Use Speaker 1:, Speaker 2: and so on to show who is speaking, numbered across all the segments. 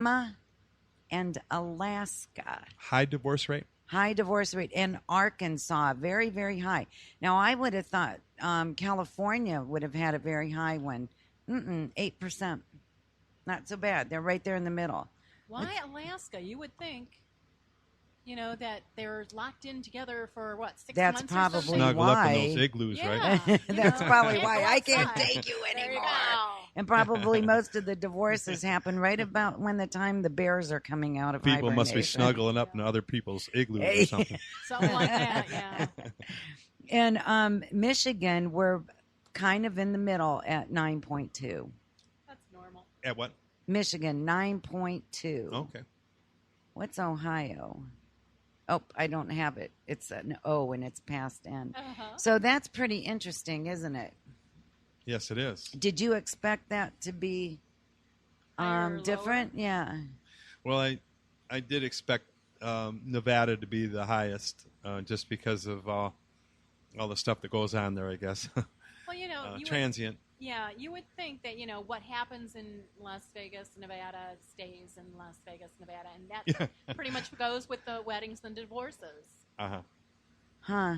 Speaker 1: Alabama and Alaska.
Speaker 2: High divorce rate?
Speaker 1: High divorce rate. And Arkansas, very, very high. Now, I would have thought California would have had a very high one. 8%. Not so bad. They're right there in the middle.
Speaker 3: Why Alaska? You would think, that they're locked in together for, 6
Speaker 1: That's
Speaker 3: months
Speaker 1: probably
Speaker 3: or something?
Speaker 2: Snuggle
Speaker 1: why.
Speaker 2: up in those igloos, right?
Speaker 3: Yeah,
Speaker 1: That's probably
Speaker 3: can't
Speaker 1: why
Speaker 3: go
Speaker 1: I can't
Speaker 3: outside.
Speaker 1: take you
Speaker 3: There
Speaker 1: anymore.
Speaker 3: go.
Speaker 1: And probably most of the divorces happen right about when the time the bears are coming out of
Speaker 2: People must be
Speaker 1: hibernation.
Speaker 2: snuggling up in other people's igloos or something.
Speaker 3: Something like that, yeah.
Speaker 1: And Michigan, we're kind of in the middle at 9.2.
Speaker 3: That's normal.
Speaker 2: At what?
Speaker 1: Michigan, 9.2.
Speaker 2: Okay.
Speaker 1: What's Ohio? Oh, I don't have it. It's an O and it's past N.
Speaker 3: Uh-huh.
Speaker 1: So that's pretty interesting, isn't it?
Speaker 2: Yes, it is.
Speaker 1: Did you expect that to be
Speaker 3: Higher or
Speaker 1: different?
Speaker 3: lower?
Speaker 1: Yeah.
Speaker 2: Well, I did expect Nevada to be the highest just because of all the stuff that goes on there, I guess.
Speaker 3: Well, you
Speaker 2: transient.
Speaker 3: you would think that, what happens in Las Vegas, Nevada stays in Las Vegas, Nevada. And that pretty much goes with the weddings and divorces.
Speaker 2: Uh-huh.
Speaker 1: Huh.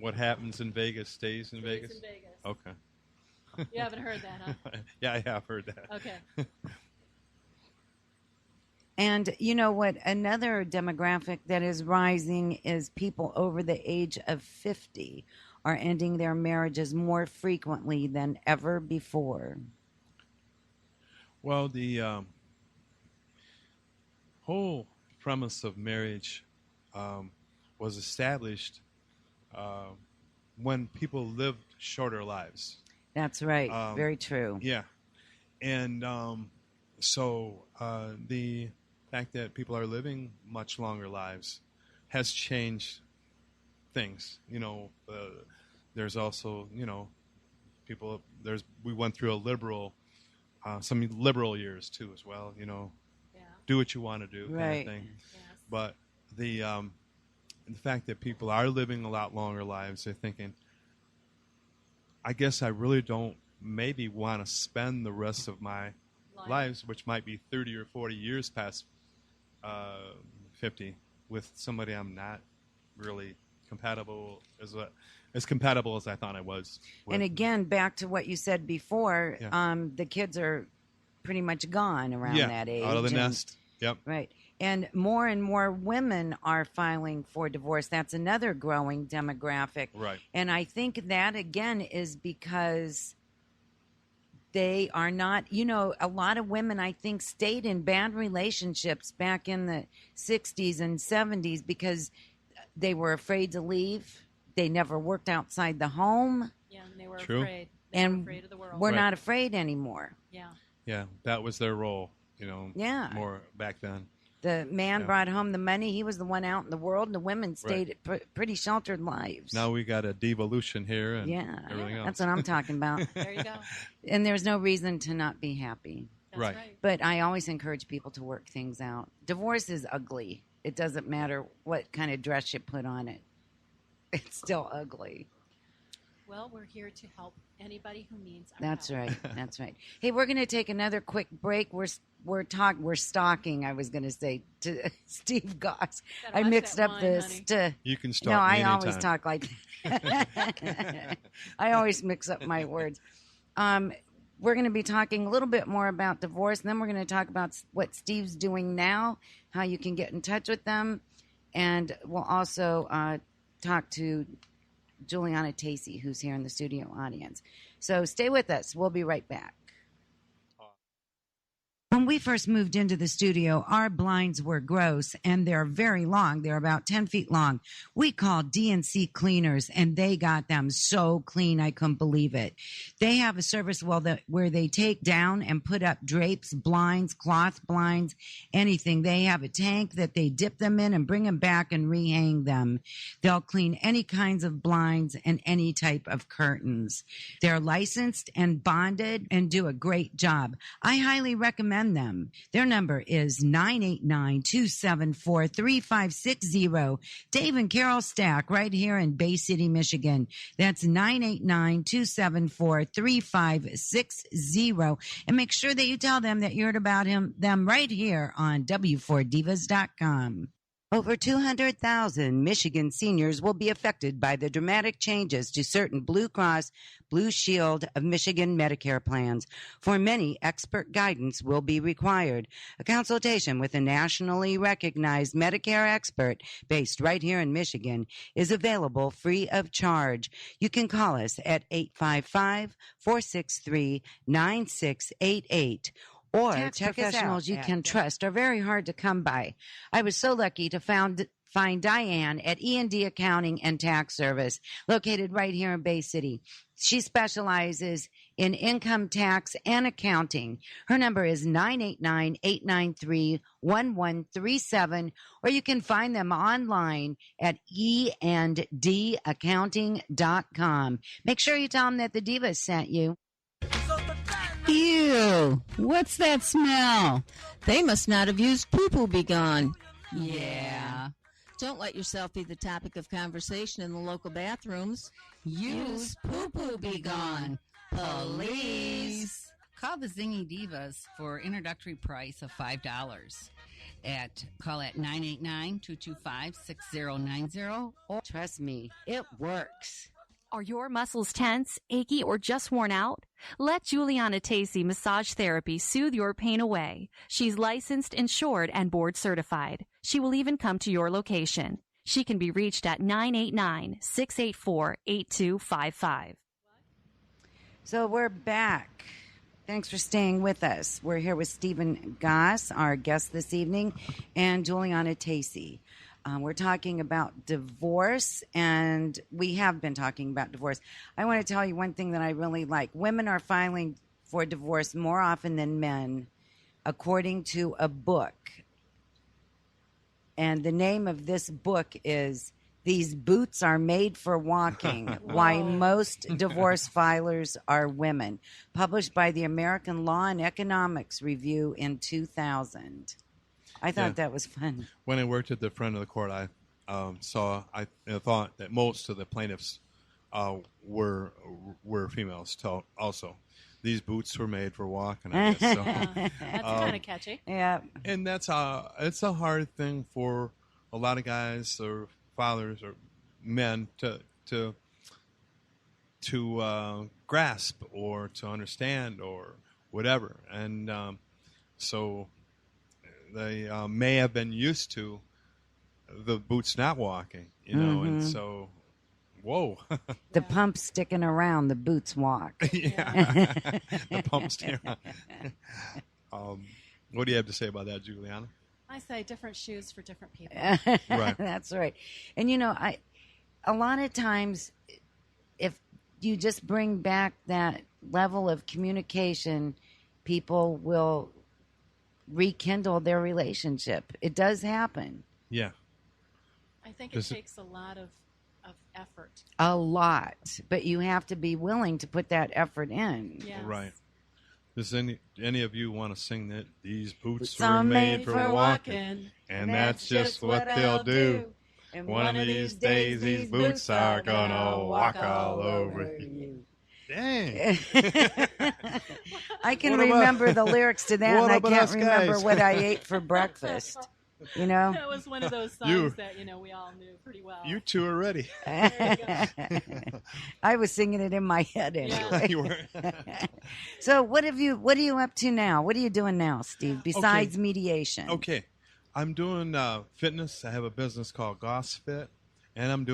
Speaker 2: What happens in Vegas stays in Vegas?
Speaker 3: In Vegas.
Speaker 2: Okay.
Speaker 3: You haven't heard that, huh?
Speaker 2: Yeah, I have heard that.
Speaker 3: Okay.
Speaker 1: And you know what? Another demographic that is rising is people over the age of 50 are ending their marriages more frequently than ever before.
Speaker 2: Well, the whole premise of marriage was established when people lived shorter lives.
Speaker 1: That's right. Very true.
Speaker 2: Yeah. And so the fact that people are living much longer lives has changed things. There's also, we went through some liberal years too as well, do what you want to do kind
Speaker 1: Right.
Speaker 2: of thing.
Speaker 3: Yes.
Speaker 2: But the fact that people are living a lot longer lives, they're thinking, I guess I really don't maybe want to spend the rest of my lives, which might be 30 or 40 years past 50, with somebody I'm not really compatible as compatible as I thought I was with.
Speaker 1: And again, back to what you said before,
Speaker 2: Yeah.
Speaker 1: the kids are pretty much gone around that age.
Speaker 2: out of the
Speaker 1: and-
Speaker 2: nest. Yep.
Speaker 1: Right. And more women are filing for divorce. That's another growing demographic.
Speaker 2: Right.
Speaker 1: And I think that, again, is because they are not, a lot of women, I think, stayed in bad relationships back in the 60s and 70s because they were afraid to leave. They never worked outside the home.
Speaker 3: Yeah, and they were
Speaker 2: True.
Speaker 3: afraid. They were afraid of the world.
Speaker 1: We're
Speaker 2: Right.
Speaker 1: not afraid anymore.
Speaker 3: Yeah.
Speaker 2: Yeah, that was their role,
Speaker 1: Yeah.
Speaker 2: more back then.
Speaker 1: The man
Speaker 2: Yeah.
Speaker 1: brought home the money. He was the one out in the world, and the women stayed pretty sheltered lives.
Speaker 2: Now we got a devolution here and
Speaker 1: Yeah,
Speaker 2: everything else.
Speaker 1: that's what I'm talking about.
Speaker 3: There you go.
Speaker 1: And there's no reason to not be happy.
Speaker 3: That's
Speaker 2: Right.
Speaker 3: right.
Speaker 1: But I always encourage people to work things out. Divorce is ugly. It doesn't matter what kind of dress you put on it. It's still ugly.
Speaker 3: Well, we're here to help anybody who needs our
Speaker 1: That's
Speaker 3: help.
Speaker 1: right. That's right. Hey, we're going to take another quick break. We're stalking, I was going to say, to Steve Goss.
Speaker 3: Gotta
Speaker 1: I
Speaker 3: watch
Speaker 1: mixed
Speaker 3: that
Speaker 1: up
Speaker 3: wine,
Speaker 1: this
Speaker 3: honey.
Speaker 1: to
Speaker 2: You can stop
Speaker 1: No,
Speaker 2: me
Speaker 1: I
Speaker 2: anytime.
Speaker 1: always talk like that. I always mix up my words. We're going to be talking a little bit more about divorce, and then we're going to talk about what Steve's doing now, how you can get in touch with them, and we'll also talk to Juliana Tacey, who's here in the studio audience. So stay with us. We'll be right back. When we first moved into the studio, our blinds were gross and they're very long. They're about 10 feet long. We called DNC Cleaners and they got them so clean. I couldn't believe it. They have a service where they take down and put up drapes, blinds, cloth blinds, anything. They have a tank that they dip them in and bring them back and rehang them. They'll clean any kinds of blinds and any type of curtains. They're licensed and bonded and do a great job. I highly recommend recommend them. Their number is 989-274-3560. Dave and Carol Stack right here in Bay City, Michigan. That's 989-274-3560. And make sure that you tell them that you heard about them right here on W4Divas.com. Over 200,000 Michigan seniors will be affected by the dramatic changes to certain Blue Cross Blue Shield of Michigan Medicare plans. For many, expert guidance will be required. A consultation with a nationally recognized Medicare expert based right here in Michigan is available free of charge. You can call us at 855-463-9688. Or tax professionals you can trust are very hard to come by. I was so lucky to find Diane at E&D Accounting and Tax Service, located right here in Bay City. She specializes in income tax and accounting. Her number is 989-893-1137, or you can find them online at eandaccounting.com. Make sure you tell them that the Divas sent you.
Speaker 4: Ew, what's that smell? They must not have used poo-poo be gone. Yeah. Don't let yourself be the topic of conversation in the local bathrooms. Use poo-poo be gone. Police.
Speaker 5: Call the Zingy Divas for introductory price of $5. Call at 989-225-6090.
Speaker 1: Or trust me, it works.
Speaker 6: Are your muscles tense, achy, or just worn out? Let Juliana Tacey Massage Therapy soothe your pain away. She's licensed, insured, and board certified. She will even come to your location. She can be reached at 989-684-8255.
Speaker 1: So we're back. Thanks for staying with us. We're here with Stephen Goss, our guest this evening, and Juliana Tacey. We're talking about divorce, and we have been talking about divorce. I want to tell you one thing that I really like. Women are filing for divorce more often than men, according to a book. And the name of this book is These Boots Are Made for Walking, Why Most Divorce Filers Are Women, published by the American Law and Economics Review in 2000. I thought that was fun.
Speaker 2: When I worked at the front of the court, I thought that most of the plaintiffs were females also. These boots were made for walking, I guess. So.
Speaker 3: That's kind of catchy.
Speaker 1: Yeah.
Speaker 2: And it's a hard thing for a lot of guys or fathers or men to grasp or to understand or whatever. And so they may have been used to the boots not walking, and so, whoa.
Speaker 1: The pump sticking around, the boots walk.
Speaker 2: Yeah, the pump sticking around. What do you have to say about that, Juliana?
Speaker 3: I say different shoes for different people.
Speaker 2: Right.
Speaker 1: That's right. And, a lot of times, if you just bring back that level of communication, people will rekindle their relationship. It does happen.
Speaker 2: Yeah.
Speaker 3: I think it takes a lot of effort.
Speaker 1: A lot. But you have to be willing to put that effort in.
Speaker 3: Yes.
Speaker 2: Right. Does any of you want to sing that these boots
Speaker 1: are
Speaker 2: were made for walking,
Speaker 3: walking,
Speaker 2: and that's just what they'll do.
Speaker 1: And
Speaker 2: one of these days these boots are gonna walk all over you. Dang.
Speaker 1: I can remember the lyrics to that, and I can't remember
Speaker 2: guys?
Speaker 1: what I ate for breakfast.
Speaker 3: That was one of those songs that we all knew pretty well.
Speaker 2: You two are ready.
Speaker 1: I was singing it in my head anyway.
Speaker 3: Yeah.
Speaker 2: You were.
Speaker 1: So what are you up to now? What are you doing now, Steve, besides mediation?
Speaker 2: Okay. I'm doing fitness. I have a business called Goss Fit, and I'm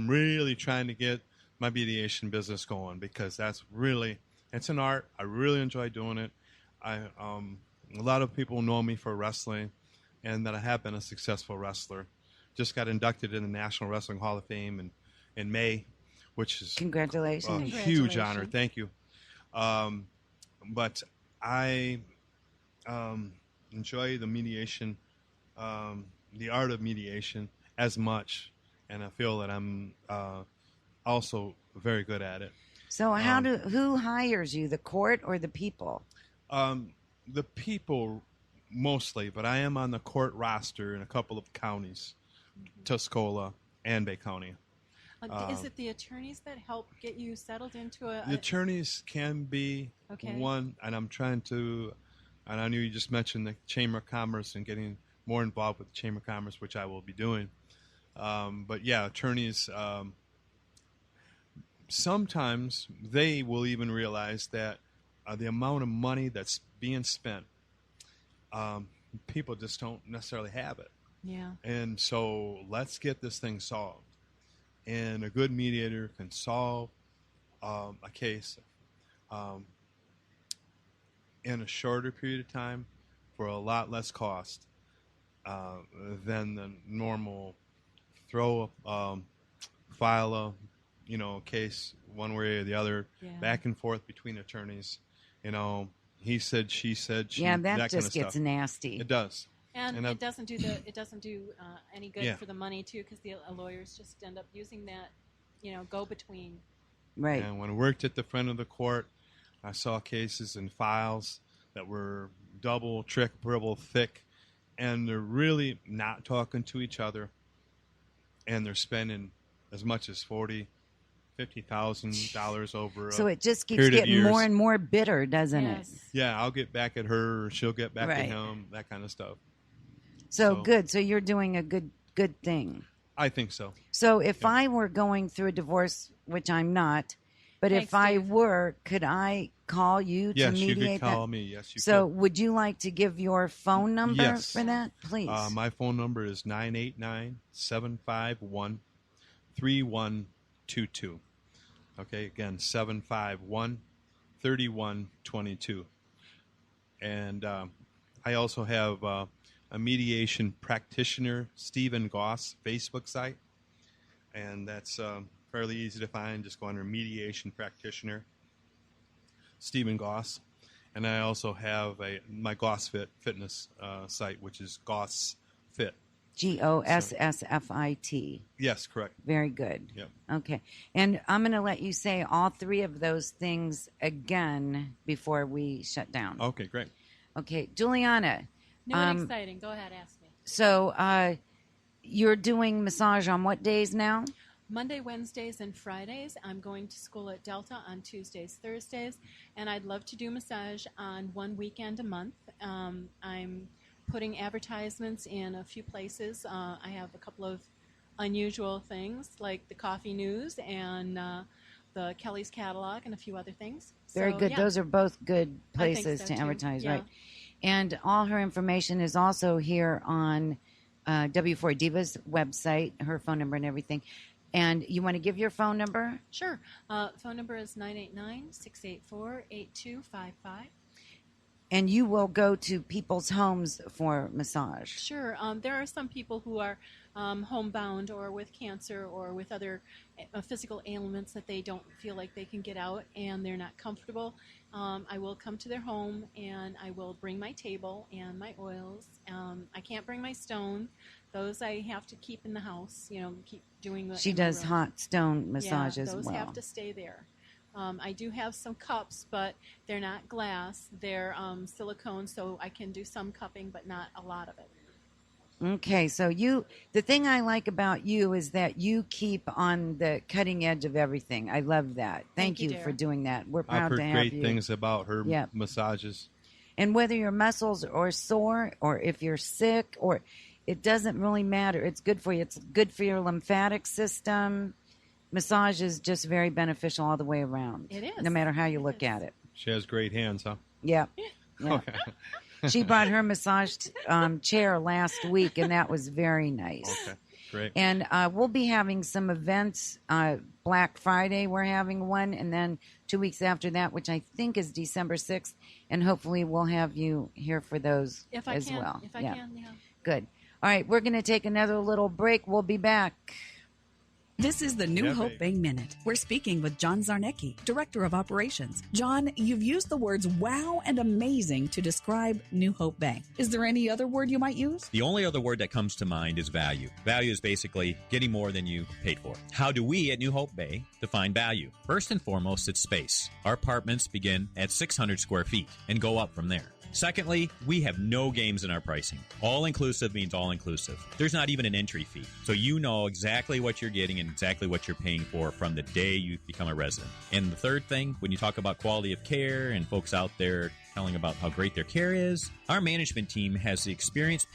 Speaker 2: really trying to get my mediation business going, because it's an art. I really enjoy doing it. A lot of people know me for wrestling, and that I have been a successful wrestler. Just got inducted in the National Wrestling Hall of Fame in May, which is
Speaker 1: Congratulations.
Speaker 2: a huge honor. Thank you. But I enjoy the mediation, the art of mediation as much, and I feel that I'm also very good at it.
Speaker 1: So who hires you, the court or the people?
Speaker 2: the people mostly, but I am on the court roster in a couple of counties, Tuscola and Bay County.
Speaker 3: Is it the attorneys that help get you settled into a...
Speaker 2: The attorneys can be one, and I'm trying to, and I know you just mentioned the Chamber of Commerce and getting more involved with the Chamber of Commerce, which I will be doing. But yeah, attorneys, sometimes they will even realize that the amount of money that's being spent, people just don't necessarily have it.
Speaker 3: Yeah.
Speaker 2: And so let's get this thing solved. And a good mediator can solve a case in a shorter period of time for a lot less cost than the normal file a case one way or the other, back and forth between attorneys. He said, she said,
Speaker 1: that
Speaker 2: kind
Speaker 1: just
Speaker 2: of
Speaker 1: gets
Speaker 2: stuff.
Speaker 1: nasty.
Speaker 2: It does.
Speaker 3: And it doesn't do any good for the money too, because the lawyers just end up using that, go between.
Speaker 1: Right.
Speaker 2: And when I worked at the front of the court, I saw cases and files that were double, triple thick, and they're really not talking to each other, and they're spending as much as $50,000 over.
Speaker 1: So it just keeps getting more and more bitter, doesn't it?
Speaker 2: Yeah, I'll get back at her, or she'll get back at him, that kind of stuff.
Speaker 1: So good. So you're doing a good thing.
Speaker 2: I think so.
Speaker 1: So if I were going through a divorce, which I'm not, but if I were, could I call you to mediate that?
Speaker 2: Yes, you could call me. Yes, you could.
Speaker 1: So would you like to give your phone number for that, please?
Speaker 2: My phone number is 989-751-3122. Okay, again, 751-3122. And I also have a mediation practitioner, Steve Goss, Facebook site. And that's fairly easy to find. Just go under mediation practitioner, Steve Goss. And I also have my Goss fitness site, which is Goss Fit.
Speaker 1: GOSSFIT.
Speaker 2: Yes, correct.
Speaker 1: Very good.
Speaker 2: Yep.
Speaker 1: Okay. And I'm going to let you say all three of those things again before we shut down.
Speaker 2: Okay, great.
Speaker 1: Okay, Juliana.
Speaker 3: New and exciting. Go ahead, ask me.
Speaker 1: So you're doing massage on what days now?
Speaker 3: Monday, Wednesdays, and Fridays. I'm going to school at Delta on Tuesdays, Thursdays, and I'd love to do massage on one weekend a month. I'm putting advertisements in a few places. I have a couple of unusual things like the Coffee News and the Kelly's Catalog and a few other things.
Speaker 1: Very good. Yeah. Those are both good places to advertise, right? And all her information is also here on W4 Diva's website, her phone number and everything. And you want to give your phone number?
Speaker 3: Sure. Phone number is 989-684-8255.
Speaker 1: And you will go to people's homes for massage.
Speaker 3: Sure. There are some people who are homebound or with cancer or with other physical ailments that they don't feel like they can get out and they're not comfortable. I will come to their home and I will bring my table and my oils. I can't bring my stone. Those I have to keep in the house, keep doing the...
Speaker 1: She does hot stone massage as well.
Speaker 3: Those have to stay there. I do have some cups, but they're not glass. They're silicone, so I can do some cupping, but not a lot of it.
Speaker 1: Okay, so the thing I like about you is that you keep on the cutting edge of everything. I love that. Thank you for doing that. We're proud to have you.
Speaker 2: I've heard great things about her massages.
Speaker 1: And whether your muscles are sore or if you're sick, or it doesn't really matter. It's good for you. It's good for your lymphatic system. Massage is just very beneficial all the way around.
Speaker 3: It is.
Speaker 1: No matter how you look at it.
Speaker 2: She has great hands, huh?
Speaker 1: Yeah. Okay. She brought her massage chair last week, and that was very nice.
Speaker 2: Okay, great.
Speaker 1: And we'll be having some events. Black Friday, we're having one, and then 2 weeks after that, which I think is December 6th, and hopefully we'll have you here for those as well.
Speaker 3: If I can, yeah.
Speaker 1: Good. All right, we're going to take another little break. We'll be back.
Speaker 7: This is the New
Speaker 2: Yeah,
Speaker 7: Hope
Speaker 2: babe.
Speaker 7: Bay Minute. We're speaking with John Zarnecki, Director of Operations. John, you've used the words wow and amazing to describe New Hope Bay. Is there any other word you might use?
Speaker 8: The only other word that comes to mind is value. Value is basically getting more than you paid for. How do we at New Hope Bay define value? First and foremost, it's space. Our apartments begin at 600 square feet and go up from there. Secondly, we have no games in our pricing. All-inclusive means all-inclusive. There's not even an entry fee. So you know exactly what you're getting and exactly what you're paying for from the day you become a resident. And the third thing, when you talk about quality of care and folks out there telling about how great their care is, our management team has the experience